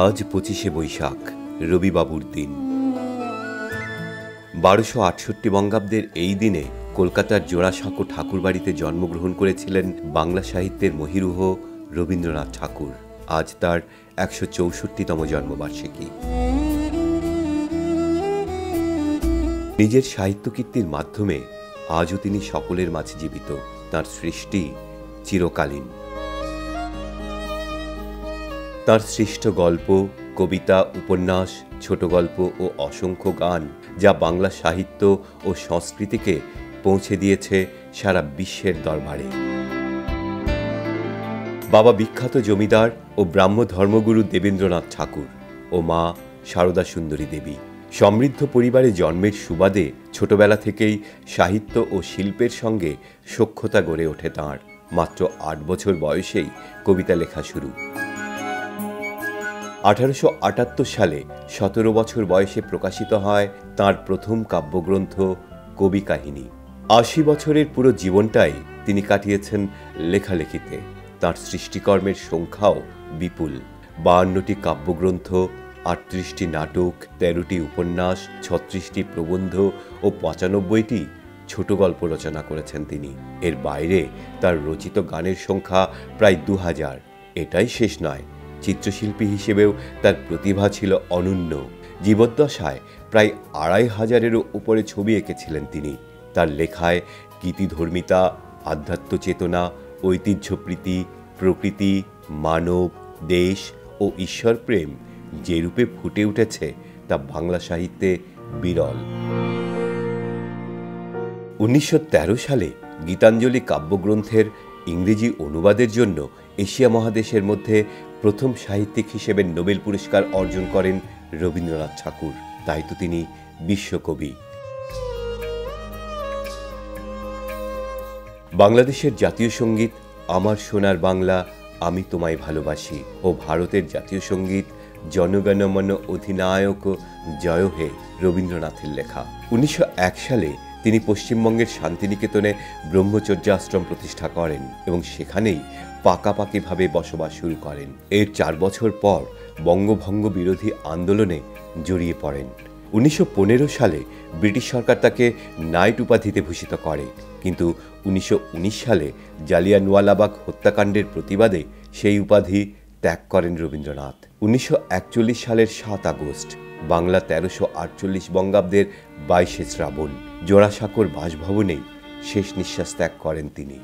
আজ 25শে বৈশাখ, রবিবাবুর দিন। 1268 বঙ্গাব্দের এই দিনে কলকাতার জোড়াসাঁকো ঠাকুরবাড়িতে জন্মগ্রহণ করেছিলেন বাংলা সাহিত্যের মহীরুহ রবীন্দ্রনাথ ঠাকুর। আজ তার 164তম জন্মবার্ষিকী। নিজের সাহিত্যকীর্তির মাধ্যমে আজও তিনি সকলের মাঝে জীবিত। তাঁর সৃষ্টি চিরকালীন। তাঁর সৃষ্ট গল্প, কবিতা, উপন্যাস, ছোট গল্প ও অসংখ্য গান যা বাংলা সাহিত্য ও সংস্কৃতিকে পৌঁছে দিয়েছে সারা বিশ্বের দরবারে। বাবা বিখ্যাত জমিদার ও ব্রাহ্ম ধর্মগুরু দেবেন্দ্রনাথ ঠাকুর ও মা সারদা সুন্দরী দেবী। সমৃদ্ধ পরিবারে জন্মের সুবাদে ছোটবেলা থেকেই সাহিত্য ও শিল্পের সঙ্গে সখ্যতা গড়ে ওঠে তাঁর। মাত্র 8 বছর বয়সেই কবিতা লেখা শুরু। 1878 সালে 17 বছর বয়সে প্রকাশিত হয় তাঁর প্রথম কাব্যগ্রন্থ কবি কাহিনী। 80 বছরের পুরো জীবনটাই তিনি কাটিয়েছেন লেখালেখিতে। তাঁর সৃষ্টিকর্মের সংখ্যাও বিপুল। 52টি কাব্যগ্রন্থ, 38টি নাটক, 13টি উপন্যাস, 36টি প্রবন্ধ ও 95টি ছোট গল্প রচনা করেছেন তিনি। এর বাইরে তার রচিত গানের সংখ্যা প্রায় 2000। এটাই শেষ নয়, চিত্রশিল্পী হিসেবেও তার প্রতিভা ছিল অনন্য। জীবদ্দশায় প্রায় 2500-এরও উপরে ছবি এঁকেছিলেন তিনি। তার লেখায় গীতিধর্মিতা, আধ্যাত্ম চেতনা, ঐতিহ্যপ্রীতি, প্রকৃতি, মানব, দেশ ও ঈশ্বর প্রেম যে রূপে ফুটে উঠেছে তা বাংলা সাহিত্যে বিরল। 1913 সালে গীতাঞ্জলি কাব্যগ্রন্থের ইংরেজি অনুবাদের জন্য এশিয়া মহাদেশের মধ্যে প্রথম সাহিত্যিক হিসেবে নোবেল পুরস্কার অর্জন করেন রবীন্দ্রনাথ ঠাকুর। তাই তো তিনি বিশ্বকবি। বাংলাদেশের জাতীয় সঙ্গীত আমার সোনার বাংলা আমি তোমায় ভালোবাসি ও ভারতের জাতীয় সঙ্গীত জনগণ মন অধিনায়ক জয় হে রবীন্দ্রনাথের লেখা। 1901 সালে তিনি পশ্চিমবঙ্গের শান্তিনিকেতনে ব্রহ্মচর্য আশ্রম প্রতিষ্ঠা করেন এবং সেখানেই পাকাপাকিভাবে বসবাস শুরু করেন। এর 4 বছর পর বঙ্গভঙ্গ বিরোধী আন্দোলনে জড়িয়ে পড়েন। 1915 সালে ব্রিটিশ সরকার তাকে নাইট উপাধিতে ভূষিত করে, কিন্তু 1919 সালে জালিয়ানওয়ালাবাগ হত্যাকাণ্ডের প্রতিবাদে সেই উপাধি ত্যাগ করেন রবীন্দ্রনাথ। 1941 সালের 7 আগস্ট বাংলা 1348 বঙ্গাব্দের 22শে শ্রাবণ জোড়াসাঁকোর বাসভবনেই শেষ নিঃশ্বাস ত্যাগ করেন তিনি।